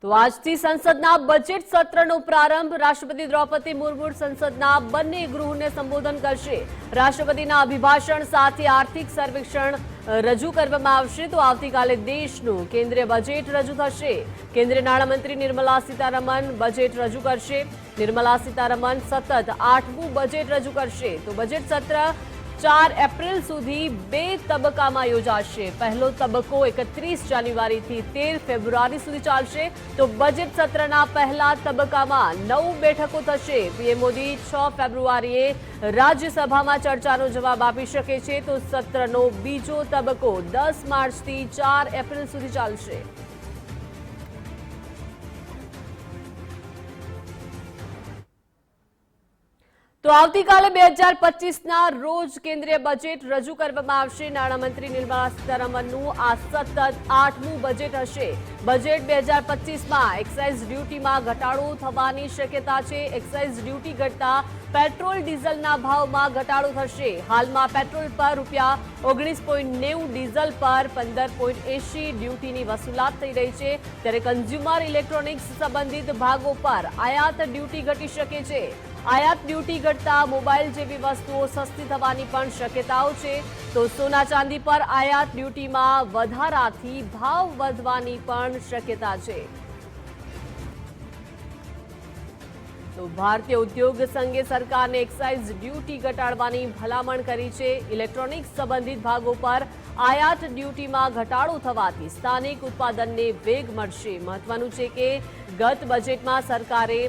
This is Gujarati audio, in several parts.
તો આજથી સંસદના બજેટ સત્રનો પ્રારંભ રાષ્ટ્રપતિ દ્રૌપદી મુર્મુ સંસદના બંને ગૃહોને સંબોધન કરશે। રાષ્ટ્રપતિના અભિભાષણ સાથે આર્થિક સર્વેક્ષણ રજૂ કરવામાં આવશે। તો આવતીકાલે દેશનું કેન્દ્રીય બજેટ રજૂ થશે। કેન્દ્રીય નાણામંત્રી નિર્મલા સીતારમણ બજેટ રજૂ કરશે। નિર્મલા સીતારમણ સતત 8મું બજેટ રજૂ કરશે। તો બજેટ સત્ર 4 એપ્રિલ સુધી 2 તબક્કામાં યોજાશે। પહેલો તબક્કો 31 જાન્યુઆરીથી 13 ફેબ્રુઆરી સુધી ચાલશે। તો બજેટ સત્રના પહેલા તબક્કામાં 9 બેઠકો થશે। પીએમ મોદી 6 ફેબ્રુઆરીએ રાજ્યસભામાં ચર્ચાનો જવાબ આપી શકે છે। તો સત્રનો બીજો તબક્કો 10 માર્ચથી 4 એપ્રિલ સુધી ચાલશે। તો આવતીકાલે 2025ના રોજ કેન્દ્રીય બજેટ રજૂ કરવામાં આવશે। નાણામંત્રી નિર્મલા સીતારમણનું આ સતત 8મું બજેટ હશે। બજેટ 2025માં એક્સાઇઝ ડ્યુટીમાં ઘટાડો થવાની શક્યતા છે। એક્સાઇઝ ડ્યુટી ઘટતા પેટ્રોલ ડીઝલના ભાવમાં ઘટાડો થશે। હાલમાં પેટ્રોલ પર ₹19.90, ડીઝલ પર 15.80 ડ્યુટીની વસૂલાત થઈ રહી છે। ત્યારે કન્ઝ્યુમર ઇલેક્ટ્રોનિક્સ સંબંધિત ભાગો પર આયાત ડ્યુટી ઘટી શકે છે। આયાત ડ્યુટી ઘટતા મોબાઈલ જેવી વસ્તુઓ સસ્તી થવાની પણ શક્યતાઓ છે। તો સોના ચાંદી પર આયાત ડ્યુટીમાં વધારાથી ભાવ વધવાની પણ શક્યતા છે। તો ભારતીય ઉદ્યોગ સંઘે સરકારને એક્સાઇઝ ડ્યુટી ઘટાડવાની ભલામણ કરી છે। ઇલેક્ટ્રોનિક્સ સંબંધિત ભાગો પર આયાત ડ્યુટીમાં ઘટાડો થવાથી સ્થાનિક ઉત્પાદનને વેગ મળશે। મહત્વનું છે કે ગત બજેટમાં સરકારે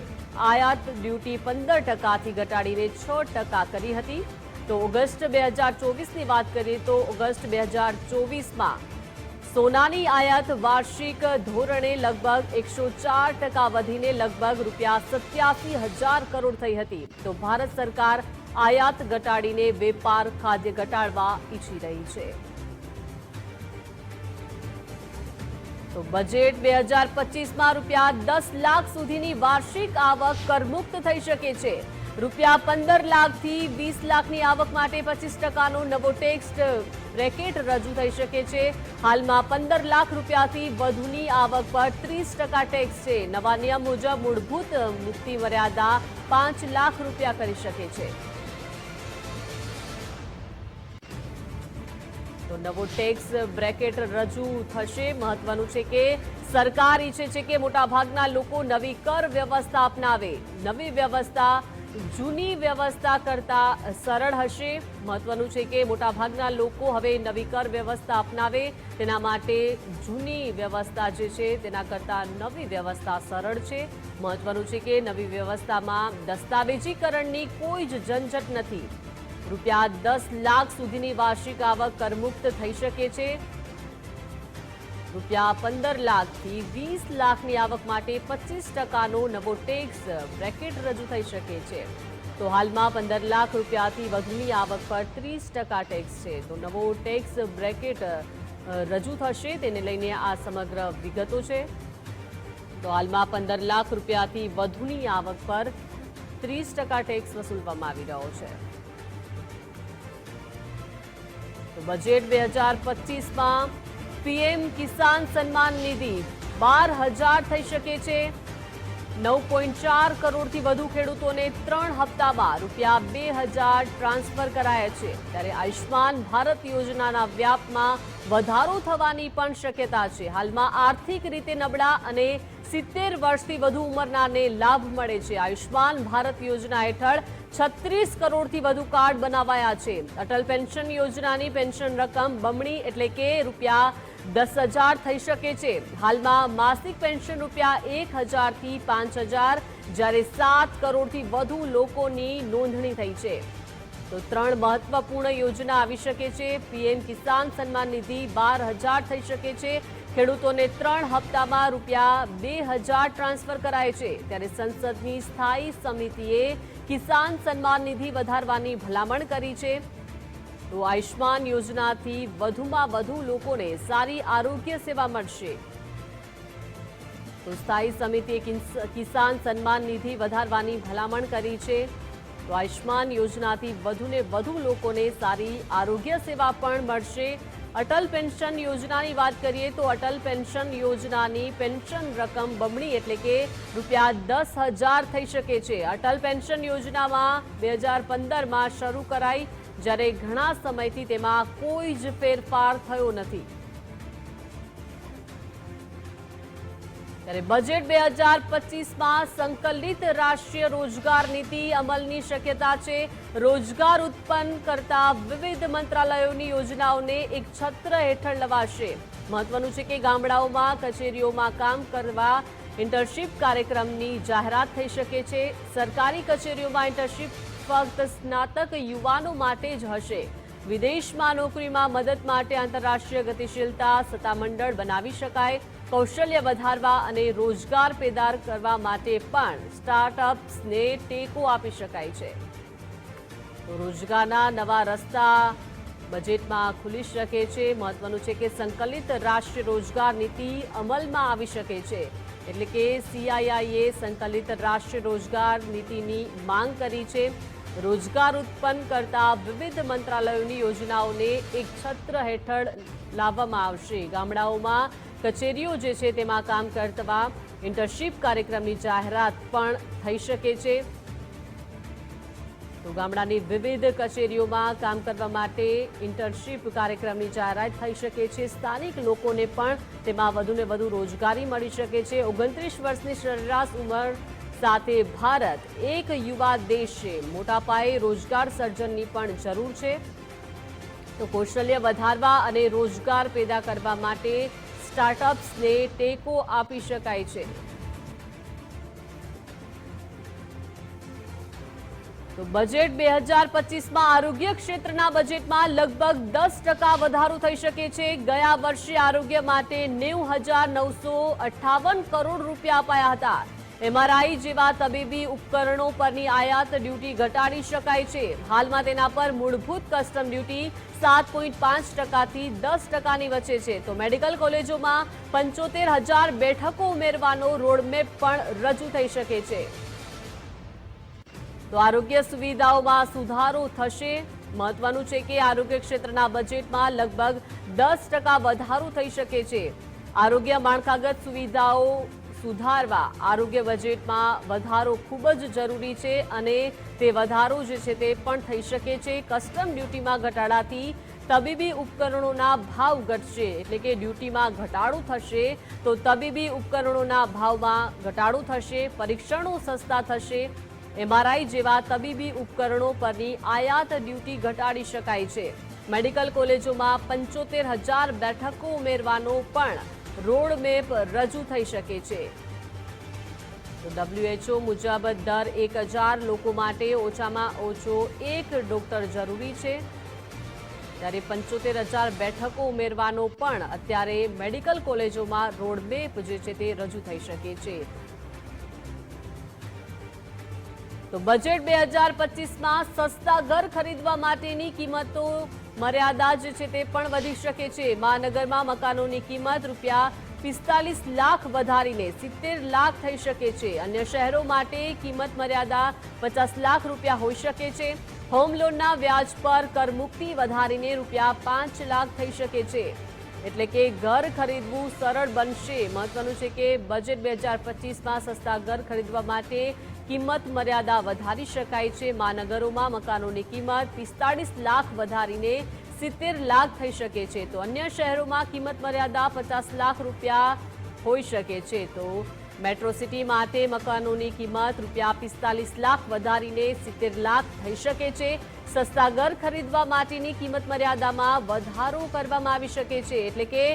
આયાત ડ્યુટી 15%થી ઘટાડીને 6% કરી હતી। તો ઓગસ્ટ 2024ની વાત કરીએ તો ઓગસ્ટ 2024માં સોનાની આયાત વાર્ષિક ધોરણે લગભગ 104% વધીને લગભગ ₹87,000 કરોડ થઈ હતી। તો ભારત સરકાર આયાત ઘટાડીને વેપાર ખાદ્ય ઘટાડવા ઈચ્છી રહી છે। તો બજેટ 2025માં ₹10 લાખ સુધીની વાર્ષિક આવક કરમુક્ત થઈ શકે છે। ₹15 લાખથી 20 લાખની આવક માટે 25%નો નવો ટેક્સ બ્રેકેટ રજૂ થઈ શકે છે। હાલમાં 15 લાખ રૂપિયાથી વધુની આવક પર 30% ટેક્સ છે। નવા નિયમ મુજબ મૂળભૂત મુક્તિ મર્યાદા ₹5 લાખ કરી શકે છે। તો નવો ટેક્સ બ્રેકેટ રજૂ થશે। મહત્વનું છે કે સરકાર ઈચ્છે છે કે મોટાભાગના લોકો નવી કર વ્યવસ્થા અપનાવે। નવી વ્યવસ્થા જૂની વ્યવસ્થા કરતા સરળ હશે। મહત્વનું છે કે મોટાભાગના લોકો હવે નવી કર વ્યવસ્થા અપનાવે। તેના માટે જૂની વ્યવસ્થા જે છે તેના કરતા નવી વ્યવસ્થા સરળ છે। મહત્વનું છે કે નવી વ્યવસ્થામાં દસ્તાવેજીકરણની કોઈ જ ઝંઝટ નથી। ₹10 લાખ સુધીની વાર્ષિક આવક કરમુક્ત થઈ શકે છે। ₹15 લાખથી 20 લાખની આવક માટે 25%નો નવો ટેક્સ બ્રેકેટ રજૂ થઈ શકે છે। તો હાલમાં 15 લાખ રૂપિયાથી વધુની આવક પર 30% ટેક્સ છે। તો નવો ટેક્સ બ્રેકેટ રજૂ થશે તેને લઈને આ સમગ્ર વિગતો છે। તો હાલમાં 15 લાખ રૂપિયાથી વધુની આવક પર 30% ટેક્સ વસૂલવામાં આવી રહ્યો છે। તો બજેટ 2025માં પીએમ કિસાન સન્માન નિધિ 12,000 થઈ શકે છે। 9.4 કરોડથી વધુ ખેડૂતોને 3 હપ્તામાં ₹2,000 ટ્રાન્સફર કરાયા છે। ત્યારે આયુષ્માન ભારત યોજનાના વ્યાપમાં વધારો થવાની પણ શક્યતા છે। હાલમાં આર્થિક રીતે નબળા અને 70 વર્ષથી વધુ ઉંમરનાને લાભ મળે છે। આયુષ્માન ભારત યોજના હેઠળ 36 કરોડથી વધુ કાર્ડ બનાવાયા છે। અટલ પેન્શન યોજનાની પેન્શન રકમ બમણી એટલે કે ₹10,000 થઈ શકે છે। હાલમાં માસિક પેન્શન ₹1,000થી 5,000 જ્યારે 7 કરોડથી વધુ લોકોની નોંધણી થઈ છે। તો 3 મહત્વપૂર્ણ યોજના આવી શકે છે। પીએમ કિસાન સન્માન નિધિ 12,000 થઈ શકે છે। ખેડૂતોને 3 હપ્તામાં ₹2,000 ટ્રાન્સફર કરાય છે। ત્યારે સંસદની સ્થાયી સમિતિએ કિસાન સન્માન નિધિ વધારવાની ભલામણ કરી છે। તો આયુષ્માન યોજનાથી વધુમાં વધુ લોકોને સારી આરોગ્ય સેવા મળશે। તો સ્થાયી સમિતિએ કિસાન સન્માન નિધિ વધારવાની ભલામણ કરી છે। તો આયુષ્માન યોજનાથી વધુને વધુ લોકોને સારી આરોગ્ય સેવા પણ મળશે। અટલ પેન્શન યોજનાની વાત કરીએ તો અટલ પેન્શન યોજનાની પેન્શન રકમ બમણી એટલે કે ₹10,000 થઈ શકે છે। અટલ પેન્શન યોજનામાં 2015માં શરૂ કરાઈ, જ્યારે ઘણા સમયથી તેમાં કોઈ જ ફેરફાર થયો નથી। ત્યારે બજેટ 2025માં સંકલિત રાષ્ટ્રીય રોજગાર નીતિ અમલની શક્યતા છે। રોજગાર ઉત્પન્ન કરતા વિવિધ મંત્રાલયોની યોજનાઓને એક છત્ર હેઠળ લવાશે। મહત્વનું છે કે ગામડાઓમાં કચેરીઓમાં કામ કરવા ઇન્ટર્નશીપ કાર્યક્રમની જાહેરાત થઈ શકે છે। સરકારી કચેરીઓમાં ઇન્ટર્નશીપ ફક્ત સ્નાતક યુવાનો માટે જ હશે। વિદેશમાં નોકરીમાં મદદ માટે આંતરરાષ્ટ્રીય ગતિશીલતા સત્તામંડળ બનાવી શકાય। કૌશલ્ય વધારવા અને રોજગાર પેદા કરવા માટે પણ સ્ટાર્ટઅપ્સને ટેકો આપી શકાય છે। તો રોજગારના નવા રસ્તા બજેટમાં ખુલી શકે છે। મહત્વનું છે કે સંકલિત રાષ્ટ્રીય રોજગાર નીતિ અમલમાં આવી શકે છે, એટલે કે CIIએ સંકલિત રાષ્ટ્રીય રોજગાર નીતિની માંગ કરી છે। રોજગાર ઉત્પન્ન કરતા વિવિધ મંત્રાલયોની યોજનાઓને એક છત્ર હેઠળ લાવવામાં આવશે। ગામડાઓમાં કચેરીઓ જે છે તેમાં કામ કરવા ઇન્ટર્નશીપ કાર્યક્રમની જાહેરાત પણ થઈ શકે છે। તો ગામડાની વિવિધ કચેરીઓમાં કામ કરવા માટે ઇન્ટર્નશીપ કાર્યક્રમની જાહેરાત થઈ શકે છે। સ્થાનિક લોકોને પણ તેમાં વધુને વધુ રોજગારી મળી શકે છે। 29 વર્ષની સરેરાશ ઉંમર સાથે ભારત એક યુવા દેશ છે। મોટા પાયે રોજગાર સર્જનની પણ જરૂર છે। તો કૌશલ્ય વધારવા અને રોજગાર પેદા કરવા માટે સ્ટાર્ટઅપ્સને ટેકો આપી શકાય છે। તો બજેટ 2025માં આરોગ્ય ક્ષેત્રના બજેટમાં લગભગ 10% વધારો થઈ શકે છે। ગયા વર્ષે આરોગ્ય માટે 90,958 કરોડ રૂપિયા અપાયા હતા। MRI જેવા તબીબી ઉપકરણો પરની આયાત ડ્યુટી ઘટાડી શકાય છે। હાલમાં તેના પર મૂળભૂત કસ્ટમ ડ્યુટી 7.5%થી 10%ની વચ્ચે છે। તો મેડિકલ કોલેજોમાં 75,000 બેઠકો ઉમેરવાનો રોડમેપ પણ રજૂ થઈ શકે છે। તો આરોગ્ય સુવિધાઓમાં સુધારો થશે। મહત્વનું છે કે આરોગ્ય ક્ષેત્રના બજેટમાં લગભગ 10% વધારો થઈ શકે છે। આરોગ્ય માળખાગત સુવિધાઓ સુધારવા આરોગ્ય બજેટમાં વધારો ખૂબ જ જરૂરી છે અને તે વધારો જે છે તે પણ થઈ શકે છે। કસ્ટમ ડ્યુટીમાં ઘટાડાથી તબીબી ઉપકરણોના ભાવ ઘટશે, એટલે કે ડ્યુટીમાં ઘટાડો થશે તો તબીબી ઉપકરણોના ભાવમાં ઘટાડો થશે। પરીક્ષણો સસ્તા થશે। MRI જેવા તબીબી ઉપકરણો પરની આયાત ડ્યુટી ઘટાડી શકાય છે। મેડિકલ કોલેજોમાં 75,000 બેઠકો ઉમેરવાનો પણ રોડમેપ રજૂ થઈ શકે છે। WHO મુજબ દર 1,000 લોકો માટે ઓછામાં ઓછો એક ડોક્ટર જરૂરી છે, ત્યારે 75,000 બેઠકો ઉમેરવાનો પણ અત્યારે મેડિકલ કોલેજોમાં રોડમેપ જે છે તે રજૂ થઈ શકે છે। તો બજેટ 2025માં સસ્તા ઘર ખરીદવા માટેની કિંમતો મર્યાદા જે છે તે પણ વધી શકે છે। મહાનગરમાં મકાનોની કિંમત ₹45 લાખ વધારીને 70 લાખ થઈ શકે છે। અન્ય શહેરો માટે કિંમત મર્યાદા ₹50 લાખ હોઈ શકે છે। હોમ લોનના વ્યાજ પર કરમુક્તિ વધારીને ₹5 લાખ થઈ શકે છે। એટલે કે ઘર ખરીદવું સરળ બનશે। મહત્વનું છે કે બજેટ 2025માં સસ્તા ઘર ખરીદવા માટે કિંમત મર્યાદા વધારી શકાય છે। મહાનગરોમાં મકાનોની કિંમત 45 લાખ વધારીને 70 લાખ થઈ શકે છે। તો અન્ય શહેરોમાં કિંમત મર્યાદા ₹50 લાખ હોઈ શકે છે। તો મેટ્રો સિટી માટે મકાનોની કિંમત ₹45 લાખ વધારીને 70 લાખ થઈ શકે છે। સસ્તા ઘર ખરીદવા માટેની કિંમત મર્યાદામાં વધારો કરવામાં આવી શકે છે, એટલે કે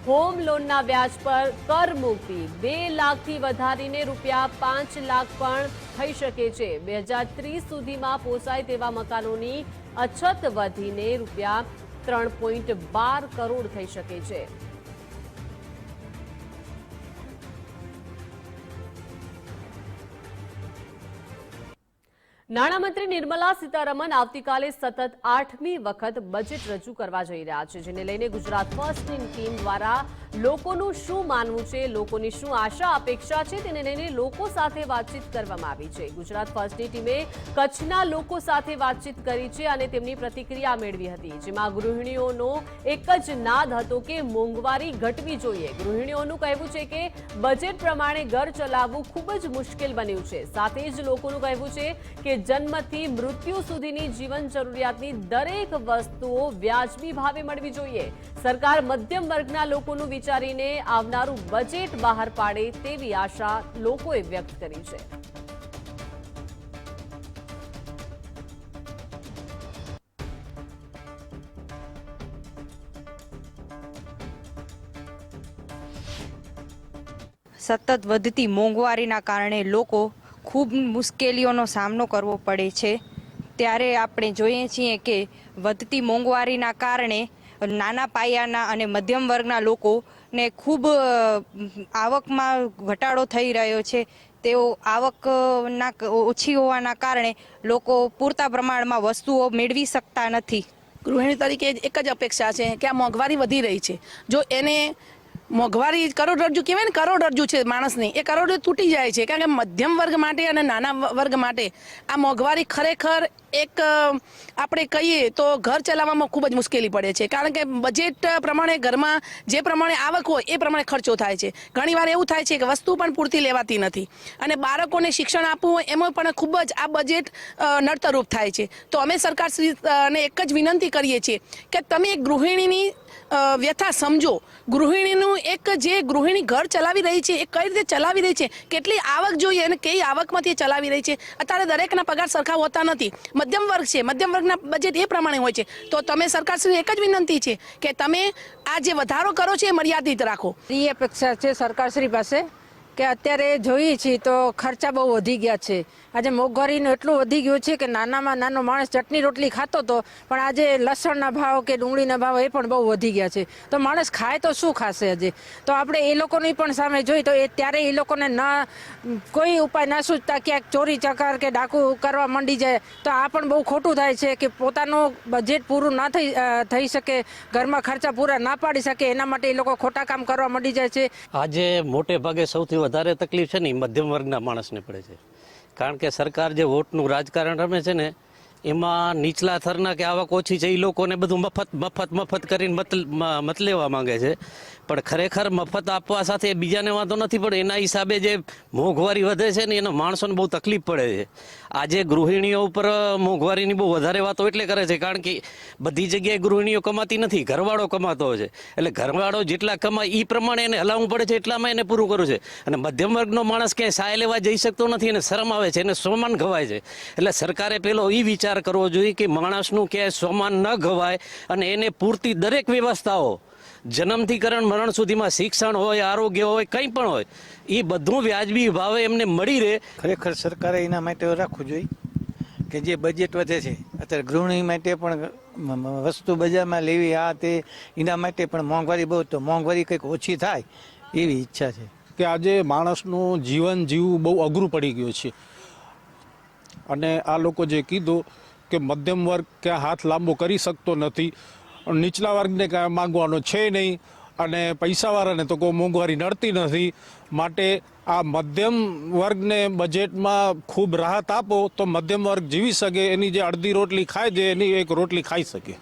હોમ લોનના વ્યાજ પર કર મુક્તિ 2 લાખથી વધારીને ₹5 લાખ પણ થઈ શકે છે। 2030 સુધીમાં પોસાય તેવા મકાનોની અછત વધીને ₹3.12 કરોડ થઈ શકે છે। નાણામંત્રી નિર્મલા સીતારમણ આવતીકાલે સતત 8મી વખત બજેટ રજૂ કરવા જઈ રહ્યા છે, જેને લઈને ગુજરાત ફર્સ્ટની ટીમ દ્વારા લોકોનું શું માનવું છે, લોકોની શું આશા અપેક્ષા છે તેને લઈને લોકો સાથે વાતચીત કરવામાં આવી છે। ગુજરાત ફર્સ્ટની ટીમે કચ્છના લોકો સાથે વાતચીત કરી છે અને તેમની પ્રતિક્રિયા મેળવી હતી, જેમાં ગૃહિણીઓનો એક જ નાદ હતો કે મોંઘવારી ઘટવી જોઈએ। ગૃહિણીઓનું કહેવું છે કે બજેટ પ્રમાણે ઘર ચલાવવું ખૂબ જ મુશ્કેલ બન્યું છે। સાથે જ લોકોનું કહેવું છે કે જન્મથી મૃત્યુ સુધીની જીવન જરૂરિયાતની દરેક વસ્તુઓ વ્યાજબી ભાવે મળવી જોઈએ। સરકાર મધ્યમ વર્ગના લોકોનું વિચારીને આવનારું બજેટ બહાર પાડે તેવી આશા લોકોએ વ્યક્ત કરી છે। સતત વધતી મોંઘવારીના કારણે લોકો ખૂબ મુશ્કેલીઓનો સામનો કરવો પડે છે। ત્યારે આપણે જોઈએ છીએ કે વધતી મોંઘવારીના કારણે નાના પાયાના અને મધ્યમ વર્ગના લોકોને ખૂબ આવકમાં ઘટાડો થઈ રહ્યો છે। તેઓ આવકના ઓછી હોવાના કારણે લોકો પૂરતા પ્રમાણમાં વસ્તુઓ મેળવી શકતા નથી। ગૃહિણી તરીકે એક જ અપેક્ષા છે કે આ મોંઘવારી વધી રહી છે, જો એને મોંઘવારી કરોડરજ્જુ કહેવાય ને, કરોડરજ્જુ છે માણસની, એ કરોડરજ્જુ તૂટી જાય છે। કારણ કે મધ્યમ વર્ગ માટે અને નાના વર્ગ માટે આ મોંઘવારી ખરેખર એક આપણે કહીએ તો ઘર ચલાવવામાં ખૂબ જ મુશ્કેલી પડે છે। કારણ કે બજેટ પ્રમાણે ઘરમાં જે પ્રમાણે આવક હોય એ પ્રમાણે ખર્ચો થાય છે। ઘણીવાર એવું થાય છે કે વસ્તુ પણ પૂરતી લેવાતી નથી અને બાળકોને શિક્ષણ આપવું હોય એમાં પણ ખૂબ જ આ બજેટ નડતરરૂપ થાય છે। તો અમે સરકારશ્રીને એક જ વિનંતી કરીએ છીએ કે તમે ગૃહિણીની વ્યથા સમજો। ગૃહિણીનું એક જે ગૃહિણી ઘર ચલાવી રહી છે એ કઈ રીતે ચલાવી રહી છે, કેટલી આવક જોઈએ અને કઈ આવકમાંથી ચલાવી રહી છે। અત્યારે દરેકના પગાર સરખા હોતા નથી, મધ્યમ વર્ગ છે, મધ્યમ વર્ગના બજેટ એ પ્રમાણે હોય છે। તો તમે સરકારશ્રીને એક જ વિનંતી છે કે તમે આ જે વધારો કરો છો એ મર્યાદિત રાખો। એ અપેક્ષા છે સરકારશ્રી પાસે કે અત્યારે જોઈએ છીએ તો ખર્ચા બહુ વધી ગયા છે। આજે મોંઘવારીનું એટલું વધી ગયું છે કે નાનામાં નાનો માણસ ચટણી રોટલી ખાતો હતો, પણ આજે લસણના ભાવ કે ડુંગળીના ભાવ એ પણ બહુ વધી ગયા છે। તો માણસ ખાય તો શું ખાશે આજે? તો આપણે એ લોકોની પણ સામે જોઈએ તો ત્યારે એ લોકોને ના કોઈ ઉપાય ના સૂચતા ક્યાંક ચોરી ચકાર કે ડાકુ કરવા માંડી જાય તો આ પણ બહુ ખોટું થાય છે કે પોતાનું બજેટ પૂરું ના થઈ શકે, ઘરમાં ખર્ચા પૂરા ના પાડી શકે, એના માટે એ લોકો ખોટા કામ કરવા માંડી જાય છે। આજે મોટે ભાગે સૌથી વધારે તકલીફ છે ને મધ્યમ વર્ગના માણસને પડે છે, કારણ કે સરકાર જે વોટનું રાજકારણ રમે છે ને એમાં નીચલા થરના કે આવક ઓછી છે એ લોકોને બધું મફત કરીને મત લેવા માંગે છે। પણ ખરેખર મફત આપવા સાથે બીજાને વાંધો નથી, પણ એના હિસાબે જે મોંઘવારી વધે છે ને એના માણસોને બહુ તકલીફ પડે છે। આજે ગૃહિણીઓ ઉપર મોંઘવારીની બહુ વધારે વાતો એટલે કરે છે કારણ કે બધી જગ્યાએ ગૃહિણીઓ કમાતી નથી, ઘરવાળો કમાતો હોય છે, એટલે ઘરવાળો જેટલા કમાય એ પ્રમાણે એને હલાવવું પડે છે, એટલામાં એને પૂરું કરવું છે। અને મધ્યમ વર્ગનો માણસ ક્યાંય સહાય લેવા જઈ શકતો નથી, એને શરમ આવે છે, એને સ્વમાન ઘવાય છે। એટલે સરકારે પેલો એ વિચાર કરવો જોઈએ કે માણસનું ક્યાંય સ્વમાન ન ઘવાય અને એને પૂરતી દરેક વ્યવસ્થાઓ જન્મથી કરણ મરણ સુધીમાં શિક્ષણ હોય, આરોગ્ય હોય, કંઈ પણ હોય એ બધું વ્યાજબી ભાવે એમને મળી રહે। ખરેખર સરકારે એના માટે રાખવું જોઈએ કે જે બજેટ વધે છે અત્યારે ગૃહિણી માટે પણ વસ્તુ બજારમાં લેવી, આ તે એના માટે પણ મોંઘવારી બહુ, તો મોંઘવારી કંઈક ઓછી થાય એવી ઈચ્છા છે। કે આજે માણસનું જીવન જીવવું બહુ અઘરું પડી ગયું છે અને આ લોકો જે કીધું કે મધ્યમ વર્ગ ક્યાં હાથ લાંબો કરી શકતો નથી, નીચલા વર્ગને કાંઈ માંગવાનો છે નહીં અને પૈસાવાળાને તો કોઈ મોંઘવારી નડતી નથી, માટે આ મધ્યમ વર્ગને બજેટમાં ખૂબ રાહત આપો તો મધ્યમ વર્ગ જીવી શકે, એની જે અડધી રોટલી ખાય છે એની એક રોટલી ખાઈ શકે।